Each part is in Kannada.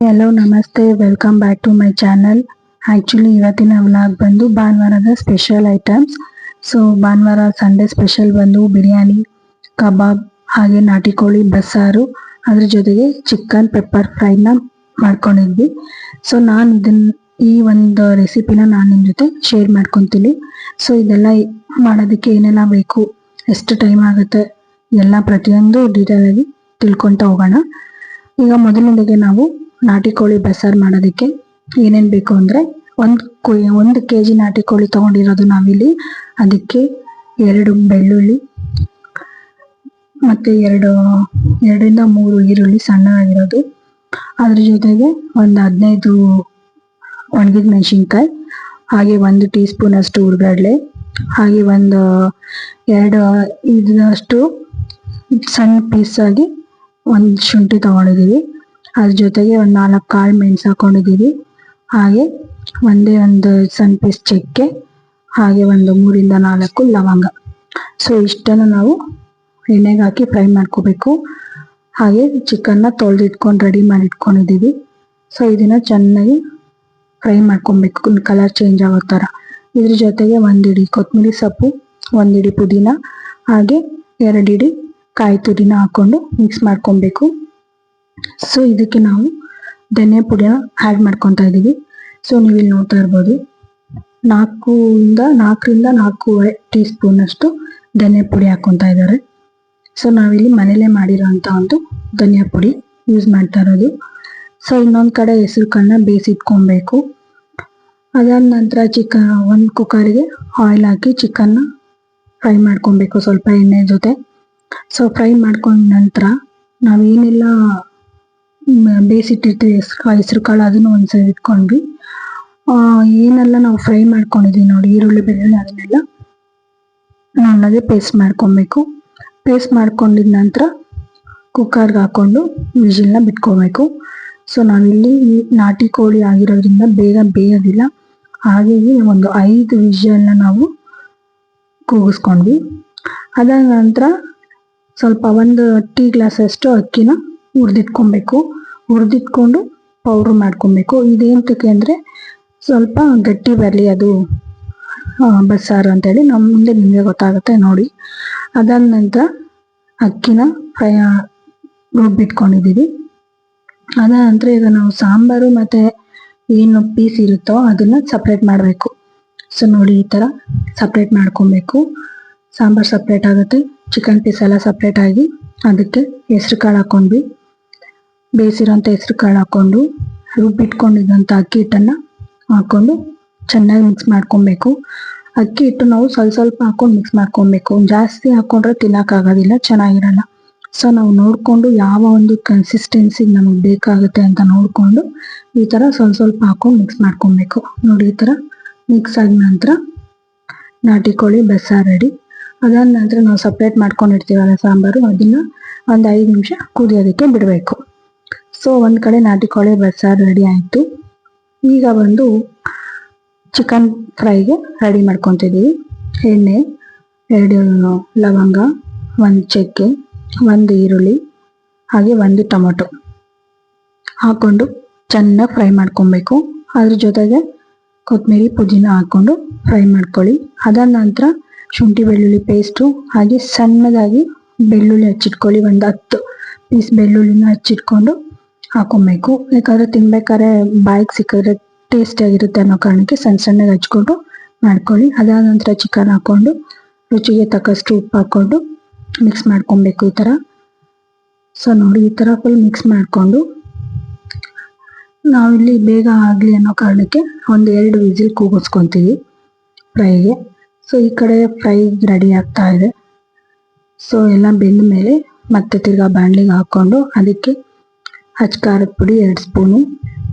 ಹಲೋ ನಮಸ್ತೆ, welcome back to my channel. Actually ಇವತ್ತಿನ ವ್ಲಾಗ್ ಬಂದು ಭಾನುವಾರದ ಸ್ಪೆಷಲ್ ಐಟಮ್ಸ್. ಸೊ ಭಾನುವಾರ ಸಂಡೇ ಸ್ಪೆಷಲ್ ಬಂದು ಬಿರಿಯಾನಿ, ಕಬಾಬ್, ಹಾಗೆ ನಾಟಿ ಕೋಳಿ ಬಸ್ಸಾರು, ಅದ್ರ ಜೊತೆಗೆ ಚಿಕನ್ ಪೆಪ್ಪರ್ ಫ್ರೈನ ಮಾಡ್ಕೊಂಡಿದ್ವಿ. ಸೊ ನಾನು ಈ ಒಂದು ರೆಸಿಪಿನ ನಾನು ನಿಮ್ಮ ಜೊತೆ ಶೇರ್ ಮಾಡ್ಕೊತೀನಿ. ಸೊ ಇದೆಲ್ಲ ಮಾಡೋದಕ್ಕೆ ಏನೆಲ್ಲ ಬೇಕು, ಎಷ್ಟು ಟೈಮ್ ಆಗುತ್ತೆ, ಎಲ್ಲ ಪ್ರತಿಯೊಂದು ಡೀಟೇಲ್ ಆಗಿ ತಿಳ್ಕೊತಾ ಹೋಗೋಣ. ಈಗ ಮೊದಲನೇದಾಗಿ ನಾವು ನಾಟಿ ಕೋಳಿ ಬಸ್ಸಾರು ಮಾಡೋದಕ್ಕೆ ಏನೇನು ಬೇಕು ಅಂದರೆ, ಒಂದು ಕೆ ಜಿ ನಾಟಿ ಕೋಳಿ ತೊಗೊಂಡಿರೋದು ನಾವಿಲ್ಲಿ. ಅದಕ್ಕೆ 2 ಬೆಳ್ಳುಳ್ಳಿ ಮತ್ತು 2ರಿಂದ 3 ಈರುಳ್ಳಿ ಸಣ್ಣದಾಗಿರೋದು, ಅದ್ರ ಜೊತೆಗೆ ಒಂದು 15 ಒಣಗಿದ ಮೆಣಸಿನ್ಕಾಯಿ, ಹಾಗೆ 1 ಟೀ ಸ್ಪೂನ್ ಅಷ್ಟು ಹುರ್ಗಡ್ಲೆ, ಹಾಗೆ ಒಂದು 2 ಇದಷ್ಟು ಸಣ್ಣ ಪೀಸಾಗಿ ಒಂದು ಶುಂಠಿ ತೊಗೊಂಡಿದ್ದೀವಿ. ಅದ್ರ ಜೊತೆಗೆ ಒಂದು 4 ಕಾಳು ಮೆಣಸು ಹಾಕೊಂಡಿದ್ದೀವಿ, ಹಾಗೆ ಒಂದು ಸಣ್ಣ ಪೀಸ್ ಚಕ್ಕೆ, ಹಾಗೆ ಒಂದು 3ರಿಂದ 4 ಲವಂಗ. ಸೊ ಇಷ್ಟನ್ನು ನಾವು ಎಣ್ಣೆಗೆ ಹಾಕಿ ಫ್ರೈ ಮಾಡ್ಕೋಬೇಕು. ಹಾಗೆ ಚಿಕನ್ನ ತೊಳೆದಿಟ್ಕೊಂಡು ರೆಡಿ ಮಾಡಿ ಇಟ್ಕೊಂಡಿದ್ದೀವಿ. ಸೊ ಇದನ್ನು ಚೆನ್ನಾಗಿ ಫ್ರೈ ಮಾಡ್ಕೊಬೇಕು, ಕಲರ್ ಚೇಂಜ್ ಆಗೋ ಥರ. ಇದ್ರ ಜೊತೆಗೆ 1 ಹಿಡಿ ಕೊತ್ತಂಬರಿ ಸೊಪ್ಪು, 1 ಹಿಡಿ ಪುದೀನ, ಹಾಗೆ 2 ಹಿಡಿ ಕಾಯಿ ತುರಿನ ಹಾಕ್ಕೊಂಡು ಮಿಕ್ಸ್ ಮಾಡ್ಕೊಬೇಕು. ಸೊ ಇದಕ್ಕೆ ನಾವು ಧನಿಯಾ ಪುಡಿನ ಆ್ಯಡ್ ಮಾಡ್ಕೊತಾ ಇದ್ದೀವಿ. ಸೊ ನೀವು ಇಲ್ಲಿ ನೋಡ್ತಾ ಇರ್ಬೋದು, 4ರಿಂದ 4.5 ಟೀ ಸ್ಪೂನ್ ಅಷ್ಟು ಧನಿಯಾ ಪುಡಿ ಹಾಕ್ಕೊತಾ ಇದ್ದಾರೆ. ಸೊ ನಾವಿಲ್ಲಿ ಮನೇಲೇ ಮಾಡಿರೋಂಥ ಒಂದು ಧನಿಯಾ ಪುಡಿ ಯೂಸ್ ಮಾಡ್ತಾ ಇರೋದು. ಸೊ ಇನ್ನೊಂದು ಕಡೆ ಹೆಸರು ಕಾಳನ್ನ ಬೇಯಿಸಿಟ್ಕೊಬೇಕು. ಅದಾದ ನಂತರ ಒಂದು ಕುಕ್ಕರಿಗೆ ಆಯಿಲ್ ಹಾಕಿ ಚಿಕನ್ನ ಫ್ರೈ ಮಾಡ್ಕೊಬೇಕು ಸ್ವಲ್ಪ ಎಣ್ಣೆ ಜೊತೆ. ಸೊ ಫ್ರೈ ಮಾಡ್ಕೊಂಡ ನಂತರ ನಾವೇನೆಲ್ಲ ಬೇಯಿಸಿಟ್ಟಿರ್ತೀವಿ ಹೆಸರು ಕಾಳು, ಅದನ್ನು ಒಂದು ಸೈಡ್ ಇಟ್ಕೊಂಡ್ವಿ. ಏನೆಲ್ಲ ನಾವು ಫ್ರೈ ಮಾಡ್ಕೊಂಡಿದ್ದೀವಿ ನೋಡಿ, ಈರುಳ್ಳಿ ಬೆಳ್ಳುಳ್ಳಿ, ಅದನ್ನೆಲ್ಲ ನುಣ್ಣಗೆ ಪೇಸ್ಟ್ ಮಾಡ್ಕೊಬೇಕು. ಪೇಸ್ಟ್ ಮಾಡ್ಕೊಂಡಿದ ನಂತರ ಕುಕ್ಕರ್ಗೆ ಹಾಕ್ಕೊಂಡು ವಿಜಿಲ್ನ ಬಿಟ್ಕೋಬೇಕು. ಸೊ ನಾವಿಲ್ಲಿ ನಾಟಿ ಕೋಳಿ ಆಗಿರೋದ್ರಿಂದ ಬೇಗ ಬೇಯೋದಿಲ್ಲ, ಹಾಗಾಗಿ ಒಂದು 5 ವಿಜಿಲ್ನ ನಾವು ಕೂಗಿಸ್ಕೊಂಡ್ವಿ. ಅದಾದ ನಂತರ ಸ್ವಲ್ಪ 1 ಟೀ ಗ್ಲಾಸ್ ಅಷ್ಟು ಅಕ್ಕಿನ ಹುರಿದಿಟ್ಕೊಂಡು ಪೌಡ್ರ್ ಮಾಡ್ಕೊಬೇಕು. ಇದೇಂತಕ್ಕೆ ಅಂದರೆ ಸ್ವಲ್ಪ ಗಟ್ಟಿ ಬರಲಿ ಅದು ಬಸ್ಸಾರು ಅಂತೇಳಿ. ನಮ್ಮ ಮುಂದೆ ನಿಮಗೆ ಗೊತ್ತಾಗುತ್ತೆ ನೋಡಿ. ಅದಾದ ನಂತರ ಅಕ್ಕಿನ ರುಬ್ಬಿಟ್ಕೊಂಡಿದ್ದೀವಿ. ಅದಾದ ನಂತರ ಈಗ ನಾವು ಸಾಂಬಾರು ಮತ್ತು ಏನು ಪೀಸ್ ಇರುತ್ತೋ ಅದನ್ನು ಸಪ್ರೇಟ್ ಮಾಡಬೇಕು. ಸೊ ನೋಡಿ, ಈ ಥರ ಸಪ್ರೇಟ್ ಮಾಡ್ಕೊಬೇಕು. ಸಾಂಬಾರು ಸಪ್ರೇಟ್ ಆಗುತ್ತೆ, ಚಿಕನ್ ಪೀಸ್ ಎಲ್ಲ ಸಪ್ರೇಟ್ ಆಗಿ. ಅದಕ್ಕೆ ಹೆಸ್ರು ಕಾಳು ಹಾಕ್ಕೊಂಡ್ವಿ, ಬೇಯಿಸಿರೋಂಥ ಹೆಸ್ರು ಕಾಳು ಹಾಕ್ಕೊಂಡು ರುಬ್ಬಿಟ್ಕೊಂಡಿದ್ದಂಥ ಅಕ್ಕಿ ಹಿಟ್ಟನ್ನು ಹಾಕ್ಕೊಂಡು ಚೆನ್ನಾಗಿ ಮಿಕ್ಸ್ ಮಾಡ್ಕೊಬೇಕು. ಅಕ್ಕಿ ಹಿಟ್ಟು ನಾವು ಸ್ವಲ್ಪ ಹಾಕ್ಕೊಂಡು ಮಿಕ್ಸ್ ಮಾಡ್ಕೊಬೇಕು. ಜಾಸ್ತಿ ಹಾಕ್ಕೊಂಡ್ರೆ ತಿನ್ನೋಕ್ಕಾಗೋದಿಲ್ಲ, ಚೆನ್ನಾಗಿರಲ್ಲ. ಸೊ ನಾವು ನೋಡಿಕೊಂಡು ಯಾವ ಒಂದು ಕನ್ಸಿಸ್ಟೆನ್ಸಿಗೆ ನಮಗೆ ಬೇಕಾಗುತ್ತೆ ಅಂತ ನೋಡಿಕೊಂಡು ಈ ಥರ ಸ್ವಲ್ಪ ಹಾಕ್ಕೊಂಡು ಮಿಕ್ಸ್ ಮಾಡ್ಕೊಬೇಕು. ನೋಡಿ, ಈ ಥರ ಮಿಕ್ಸ್ ಆದ ನಂತರ ನಾಟಿ ಕೋಳಿ ಬಸ್ಸಾರು ರೆಡಿ. ಅದಾದ ನಂತರ ನಾವು ಸಪ್ರೇಟ್ ಮಾಡ್ಕೊಂಡಿರ್ತೀವಲ್ಲ ಸಾಂಬಾರು, ಅದನ್ನು ಒಂದು 5 ನಿಮಿಷ ಕುದಿಯೋದಕ್ಕೆ ಬಿಡಬೇಕು. ಸೊ ಒಂದು ಕಡೆ ನಾಟಿ ಕೋಳಿ ಬಸ್ಸಾರು ರೆಡಿ ಆಯಿತು. ಈಗ ಬಂದು ಚಿಕನ್ ಫ್ರೈಗೆ ರೆಡಿ ಮಾಡ್ಕೊತಿದ್ದೀವಿ. ಎಣ್ಣೆ, 2 ಲವಂಗ, 1 ಚಕ್ಕೆ, 1 ಈರುಳ್ಳಿ, ಹಾಗೆ 1 ಟೊಮೊಟೊ ಹಾಕ್ಕೊಂಡು ಚೆನ್ನಾಗಿ ಫ್ರೈ ಮಾಡ್ಕೊಬೇಕು. ಅದ್ರ ಜೊತೆಗೆ ಕೊತ್ತಂಬರಿ ಪುದೀನ ಹಾಕ್ಕೊಂಡು ಫ್ರೈ ಮಾಡ್ಕೊಳ್ಳಿ. ಅದಾದ ನಂತರ ಶುಂಠಿ ಬೆಳ್ಳುಳ್ಳಿ ಪೇಸ್ಟು, ಹಾಗೆ ಸಣ್ಣದಾಗಿ ಬೆಳ್ಳುಳ್ಳಿ ಹಚ್ಚಿಟ್ಕೊಳ್ಳಿ. ಒಂದು 10 ಪೀಸ್ ಬೆಳ್ಳುಳ್ಳಿನ ಹಚ್ಚಿಟ್ಕೊಂಡು ಹಾಕೊಬೇಕು. ಯಾಕಂದರೆ ತಿನ್ಬೇಕಾದ್ರೆ ಬಾಯಿಗೆ ಸಿಕ್ಕಿದ್ರೆ ಟೇಸ್ಟಿಯಾಗಿರುತ್ತೆ ಅನ್ನೋ ಕಾರಣಕ್ಕೆ ಸಣ್ಣಗೆ ಹಚ್ಕೊಂಡು ಮಾಡ್ಕೊಳ್ಳಿ. ಅದಾದ ನಂತರ ಚಿಕನ್ ಹಾಕ್ಕೊಂಡು ರುಚಿಗೆ ತಕ್ಕಷ್ಟು ಉಪ್ಪು ಹಾಕ್ಕೊಂಡು ಮಿಕ್ಸ್ ಮಾಡ್ಕೊಬೇಕು ಈ ಥರ. ಸೊ ನೋಡಿ, ಈ ಥರ ಫುಲ್ ಮಿಕ್ಸ್ ಮಾಡಿಕೊಂಡು ನಾವಿಲ್ಲಿ ಬೇಗ ಆಗಲಿ ಅನ್ನೋ ಕಾರಣಕ್ಕೆ ಒಂದು 2 ವಿಸಿಲ್ ಕೂಗಿಸ್ಕೊತೀವಿ ಫ್ರೈಗೆ. ಸೊ ಈ ಕಡೆ ಫ್ರೈ ರೆಡಿ ಆಗ್ತಾ ಇದೆ. ಸೊ ಎಲ್ಲ ಬೆಂದ ಮೇಲೆ ಮತ್ತೆ ತಿರ್ಗಾ ಬಾಣಲಿಗೆ ಹಾಕ್ಕೊಂಡು ಅದಕ್ಕೆ ಖಾರದ ಪುಡಿ 2 ಸ್ಪೂನು,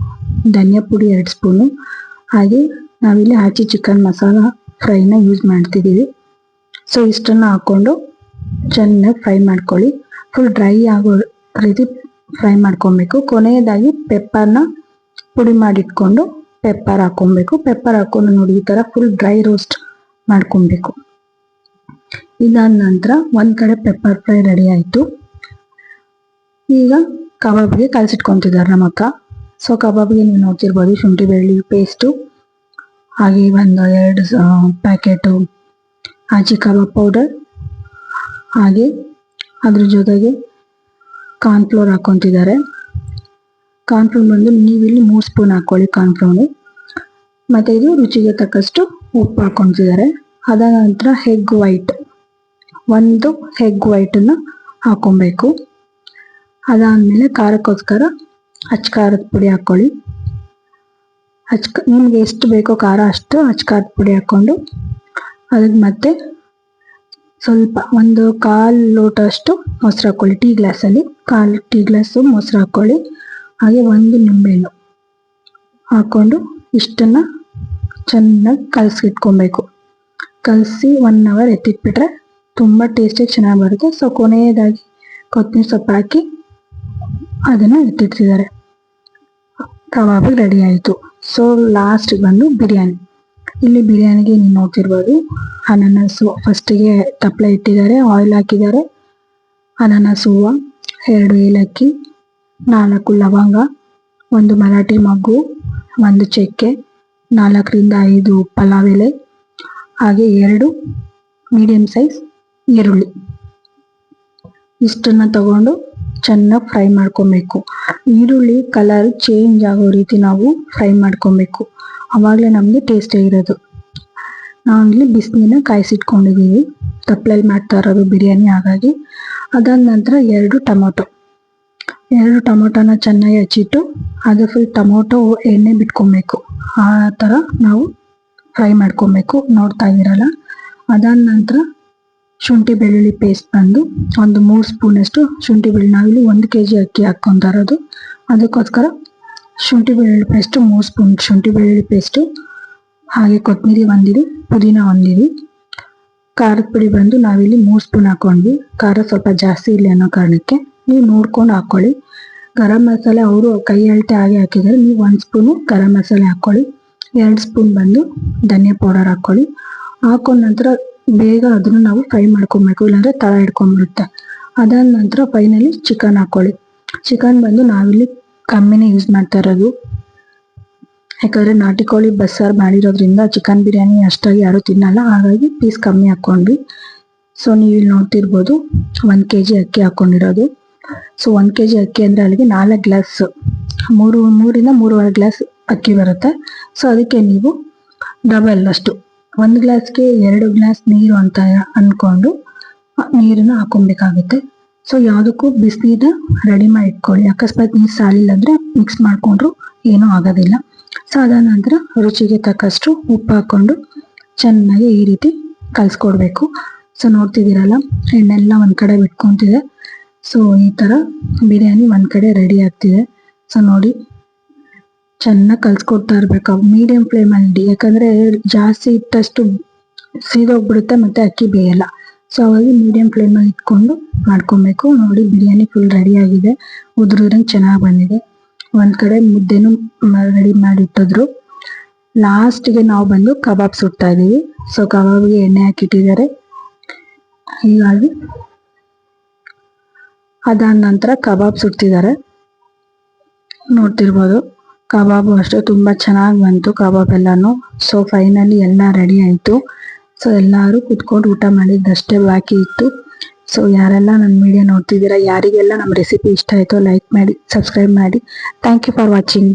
ಧನಿಯಾ ಪುಡಿ 2 ಸ್ಪೂನು, ಹಾಗೆ ನಾವಿಲ್ಲಿ ಆಚಿ ಚಿಕನ್ ಮಸಾಲ ಫ್ರೈನ ಯೂಸ್ ಮಾಡ್ತಿದ್ದೀವಿ. ಸೊ ಇಷ್ಟನ್ನು ಹಾಕ್ಕೊಂಡು ಚೆನ್ನಾಗಿ ಫ್ರೈ ಮಾಡ್ಕೊಳ್ಳಿ. ಫುಲ್ ಡ್ರೈ ಆಗೋ ರೀತಿ ಫ್ರೈ ಮಾಡ್ಕೊಬೇಕು. ಕೊನೆಯದಾಗಿ ಪೆಪ್ಪರ್ನ ಪುಡಿ ಮಾಡಿಟ್ಕೊಂಡು ಪೆಪ್ಪರ್ ಹಾಕ್ಕೊಬೇಕು. ಪೆಪ್ಪರ್ ಹಾಕ್ಕೊಂಡು ನೋಡಿ, ಈ ಥರ ಫುಲ್ ಡ್ರೈ ರೋಸ್ಟ್ ಮಾಡ್ಕೊಬೇಕು. ಇದಾದ ನಂತರ ಒಂದು ಕಡೆ ಪೆಪ್ಪರ್ ಫ್ರೈ ರೆಡಿ ಆಯಿತು. ಈಗ ಕಬಾಬ್ಗೆ ಕಲಸಿಟ್ಕೊತಿದ್ದಾರೆ ನಮ್ಮ ಅಕ್ಕ. ಸೊ ಕಬಾಬ್ಗೆ ನೀವು ನೋಡ್ತಿರ್ಬೋದು ಶುಂಠಿ ಬೆಳ್ಳುಳ್ಳಿ ಪೇಸ್ಟು, ಹಾಗೆ ಒಂದು 2 ಪ್ಯಾಕೆಟು ಆಚಿ ಕಬಾಬ್ ಪೌಡರ್, ಹಾಗೆ ಅದ್ರ ಜೊತೆಗೆ ಕಾರ್ನ್ಫ್ಲೋರ್ ಹಾಕ್ಕೊತಿದ್ದಾರೆ. ಕಾರ್ನ್ಫ್ಲೋರ್ ಬಂದು ನೀವಿಲ್ಲಿ 3 ಸ್ಪೂನ್ ಹಾಕ್ಕೊಳ್ಳಿ ಕಾರ್ನ್ಫ್ಲೋರು. ಮತ್ತು ಇದು ರುಚಿಗೆ ತಕ್ಕಷ್ಟು ಉಪ್ಪು ಹಾಕ್ಕೊತಿದ್ದಾರೆ. ಅದಾದ ನಂತರ ಒಂದು ಎಗ್ ವೈಟನ್ನು ಹಾಕ್ಕೊಬೇಕು. ಅದಾದಮೇಲೆ ಖಾರಕ್ಕೋಸ್ಕರ ಖಾರದ ಪುಡಿ ಹಾಕ್ಕೊಳ್ಳಿ. ನಿಮ್ಗೆ ಎಷ್ಟು ಬೇಕೋ ಖಾರ ಅಷ್ಟು ಖಾರದ ಪುಡಿ ಹಾಕ್ಕೊಂಡು ಅದಕ್ಕೆ ಮತ್ತೆ ಸ್ವಲ್ಪ ಒಂದು 1/4 ಲೋಟ ಅಷ್ಟು ಮೊಸರು ಹಾಕ್ಕೊಳ್ಳಿ. ಟೀ ಗ್ಲಾಸಲ್ಲಿ 1/4 ಟೀ ಗ್ಲಾಸು ಮೊಸರು ಹಾಕ್ಕೊಳ್ಳಿ. ಹಾಗೆ 1 ನಿಂಬೆಹಣ್ಣು ಹಾಕ್ಕೊಂಡು ಇಷ್ಟನ್ನು ಚೆನ್ನಾಗಿ ಕಲಸಿಟ್ಕೊಬೇಕು. ಕಲಸಿ 1 ಅವರ್ ಎತ್ತಿಟ್ಬಿಟ್ರೆ ತುಂಬ ಟೇಸ್ಟಿಯಾಗಿ ಚೆನ್ನಾಗಿ ಬರುತ್ತೆ. ಸೊ ಕೊನೆಯದಾಗಿ ಕೊತ್ತಂಬರಿ ಸೊಪ್ಪು ಹಾಕಿ ಅದನ್ನು ಎತ್ತಿಟ್ಟಿದ್ದಾರೆ. ಕಬಾಬ್ ರೆಡಿ ಆಯಿತು. ಸೊ ಲಾಸ್ಟಿಗೆ ಬಂದು ಬಿರಿಯಾನಿ. ಇಲ್ಲಿ ಬಿರಿಯಾನಿಗೆ ನೀವು ನೋಡ್ತಿರ್ಬೋದು ಅನಾನಸು ಫಸ್ಟಿಗೆ ತಪ್ಪಲೆ ಇಟ್ಟಿದ್ದಾರೆ, ಆಯಿಲ್ ಹಾಕಿದ್ದಾರೆ. ಅನಾನಸ್ ಹೂವು, 2 ಏಲಕ್ಕಿ, 4 ಲವಂಗ, 1 ಮರಾಠಿ ಮೊಗ್ಗು, 1 ಚಕ್ಕೆ, 4 ರಿಂದ 5 ಪಲಾವ್ ಎಲೆ, ಹಾಗೆ 2 ಮೀಡಿಯಂ ಸೈಜ್ ಈರುಳ್ಳಿ. ಇಷ್ಟನ್ನು ತಗೊಂಡು ಚೆನ್ನಾಗಿ ಫ್ರೈ ಮಾಡ್ಕೊಬೇಕು. ಈರುಳ್ಳಿ ಕಲರ್ ಚೇಂಜ್ ಆಗೋ ರೀತಿ ನಾವು ಫ್ರೈ ಮಾಡ್ಕೊಬೇಕು, ಆವಾಗಲೇ ನಮಗೆ ಟೇಸ್ಟೇ ಇರೋದು. ನಾವಿಲ್ಲಿ ಬಿಸಿನೀರನ್ನ ಕಾಯಿಸಿಟ್ಕೊಂಡಿದ್ದೀವಿ, ತಪ್ಪಲಲ್ಲಿ ಮಾಡ್ತಾ ಇರೋದು ಬಿರಿಯಾನಿ ಹಾಗಾಗಿ. ಅದಾದ ನಂತರ 2 ಟೊಮೊಟೊನ ಚೆನ್ನಾಗಿ ಹಚ್ಚಿಟ್ಟು ಅದು ಫುಲ್ ಟೊಮೊಟೊ ಎಣ್ಣೆ ಬಿಟ್ಕೊಬೇಕು. ಆ ಥರ ನಾವು ಫ್ರೈ ಮಾಡ್ಕೊಬೇಕು, ನೋಡ್ತಾ ಇದ್ದೀರಲ್ಲ. ಅದಾದ ನಂತರ ಶುಂಠಿ ಬೆಳ್ಳುಳ್ಳಿ ಪೇಸ್ಟ್ ಬಂದು ಒಂದು 3 ಸ್ಪೂನಷ್ಟು ಶುಂಠಿ ಬೆಳ್ಳುಳ್ಳಿ. ನಾವಿಲ್ಲಿ 1 kg ಅಕ್ಕಿ ಹಾಕ್ಕೊತಾ ಇರೋದು, ಅದಕ್ಕೋಸ್ಕರ ಶುಂಠಿ ಬೆಳ್ಳುಳ್ಳಿ ಪೇಸ್ಟು 3 ಸ್ಪೂನ್ ಶುಂಠಿ ಬೆಳ್ಳುಳ್ಳಿ ಪೇಸ್ಟು, ಹಾಗೆ ಕೊತ್ತಂಬರಿ ಒಂದಿದೆ, ಪುದೀನ ಒಂದಿದೆ. ಖಾರದ ಪುಡಿ ಬಂದು ನಾವಿಲ್ಲಿ 3 ಸ್ಪೂನ್ ಹಾಕ್ಕೊಂಡ್ವಿ. ಖಾರ ಸ್ವಲ್ಪ ಜಾಸ್ತಿ ಇಲ್ಲ ಅನ್ನೋ ಕಾರಣಕ್ಕೆ ನೀವು ನೋಡ್ಕೊಂಡು ಹಾಕ್ಕೊಳ್ಳಿ. ಗರಂ ಮಸಾಲೆ ಅವರು ಕೈ ಅಳತೆ ಹಾಗೆ ಹಾಕಿದ್ದಾರೆ, ನೀವು 1 ಸ್ಪೂನು ಗರಂ ಮಸಾಲೆ ಹಾಕ್ಕೊಳ್ಳಿ. 2 ಸ್ಪೂನ್ ಬಂದು ಧನಿಯಾ ಪೌಡರ್ ಹಾಕ್ಕೊಳ್ಳಿ. ಹಾಕೊಂಡ ನಂತರ ಬೇಗ ಅದನ್ನು ನಾವು ಫ್ರೈ ಮಾಡ್ಕೊಬೇಕು, ಇಲ್ಲಾಂದರೆ ತಳ ಹಿಡ್ಕೊಂಡ್ಬಿಡುತ್ತೆ. ಅದಾದ ನಂತರ ಫೈನಲಿ ಚಿಕನ್ ಹಾಕ್ಕೊಳ್ಳಿ. ಚಿಕನ್ ಬಂದು ನಾವಿಲ್ಲಿ ಕಮ್ಮಿನೇ ಯೂಸ್ ಮಾಡ್ತಾ ಇರೋದು, ಯಾಕಂದರೆ ನಾಟಿ ಕೋಳಿ ಬಸ್ಸಾರು ಮಾಡಿರೋದ್ರಿಂದ ಚಿಕನ್ ಬಿರಿಯಾನಿ ಅಷ್ಟಾಗಿ ಯಾರೂ ತಿನ್ನಲ್ಲ, ಹಾಗಾಗಿ ಪೀಸ್ ಕಮ್ಮಿ ಹಾಕ್ಕೊಂಡ್ವಿ. ಸೊ ನೀವು ಇಲ್ಲಿ ನೋಡ್ತಿರ್ಬೋದು 1 kg ಅಕ್ಕಿ ಹಾಕ್ಕೊಂಡಿರೋದು. ಸೊ 1 kg ಅಕ್ಕಿ ಅಂದರೆ ಅಲ್ಲಿಗೆ 4 ಗ್ಲಾಸ್ 3ರಿಂದ 3.5 ಗ್ಲಾಸ್ ಅಕ್ಕಿ ಬರುತ್ತೆ. ಸೊ ಅದಕ್ಕೆ ನೀವು ಡಬಲ್ ಅಷ್ಟು 1 ಗ್ಲಾಸ್ಗೆ 2 ಗ್ಲಾಸ್ ನೀರು ಅಂತ ಅಂದ್ಕೊಂಡು ನೀರನ್ನು ಹಾಕೊಬೇಕಾಗುತ್ತೆ. ಸೊ ಯಾವುದಕ್ಕೂ ಬಿಸಿನೀರನ್ನ ರೆಡಿ ಮಾಡಿ ಇಟ್ಕೊಳ್ಳಿ. ಅಕಸ್ಮಾತ್ ನೀರು ಸಾಲಿಲ್ಲ ಅಂದರೆ ಮಿಕ್ಸ್ ಮಾಡಿಕೊಂಡ್ರು ಏನೂ ಆಗೋದಿಲ್ಲ. ಸೊ ಅದಾದ ನಂತರ ರುಚಿಗೆ ತಕ್ಕಷ್ಟು ಉಪ್ಪು ಹಾಕ್ಕೊಂಡು ಚೆನ್ನಾಗಿ ಈ ರೀತಿ ಕಲಿಸ್ಕೊಡ್ಬೇಕು. ಸೊ ನೋಡ್ತಿದ್ದೀರಲ್ಲ, ಎಣ್ಣೆಲ್ಲ ಒಂದು ಕಡೆ ಬಿಟ್ಕೊತಿದೆ. ಸೊ ಈ ಥರ ಬಿರಿಯಾನಿ ಒಂದು ಕಡೆ ರೆಡಿ ಆಗ್ತಿದೆ. ಸೊ ನೋಡಿ, ಚೆನ್ನಾಗಿ ಕಲಿಸ್ಕೊಡ್ತಾ ಇರಬೇಕು, ಮೀಡಿಯಂ ಫ್ಲೇಮಲ್ಲಿ ಇಡಿ, ಯಾಕಂದರೆ ಜಾಸ್ತಿ ಇಟ್ಟಷ್ಟು ಸೀದೋಗ್ಬಿಡುತ್ತೆ ಮತ್ತು ಅಕ್ಕಿ ಬೇಯಲ್ಲ. ಸೊ ಹಾಗಾಗಿ ಮೀಡಿಯಂ ಫ್ಲೇಮಲ್ಲಿ ಇಟ್ಕೊಂಡು ಮಾಡ್ಕೊಬೇಕು. ನೋಡಿ, ಬಿರಿಯಾನಿ ಫುಲ್ ರೆಡಿ ಆಗಿದೆ, ಉದುರಂಗೆ ಚೆನ್ನಾಗಿ ಬಂದಿದೆ. ಒಂದು ಕಡೆ ಮುದ್ದೆನೂ ರೆಡಿ ಮಾಡಿಟ್ಟಿದ್ರು. ಲಾಸ್ಟಿಗೆ ನಾವು ಬಂದು ಕಬಾಬ್ ಸುಡ್ತಾ ಇದ್ದೀವಿ. ಸೊ ಕಬಾಬ್ಗೆ ಎಣ್ಣೆ ಹಾಕಿಟ್ಟಿದ್ದಾರೆ. ಹೀಗಾಗಿ ಅದಾದ ನಂತರ ಕಬಾಬ್ ಸುಡ್ತಿದ್ದಾರೆ, ನೋಡ್ತಿರ್ಬೋದು. ಕಬಾಬು ಅಷ್ಟೇ ತುಂಬ ಚೆನ್ನಾಗಿ ಬಂತು ಕಬಾಬ್ ಎಲ್ಲಾನು. ಸೊ ಫೈನಲಿ ಎಲ್ಲ ರೆಡಿ ಆಯಿತು. ಸೊ ಎಲ್ಲರೂ ಕುತ್ಕೊಂಡು ಊಟ ಮಾಡಿದ್ದಷ್ಟೇ ಬಾಕಿ ಇತ್ತು. ಸೊ ಯಾರೆಲ್ಲ ನನ್ನ ವಿಡಿಯೋ ನೋಡ್ತಿದ್ದೀರಾ, ಯಾರಿಗೆಲ್ಲ ನಮ್ಮ ರೆಸಿಪಿ ಇಷ್ಟ ಆಯಿತೋ ಲೈಕ್ ಮಾಡಿ, ಸಬ್ಸ್ಕ್ರೈಬ್ ಮಾಡಿ. Thank you for watching.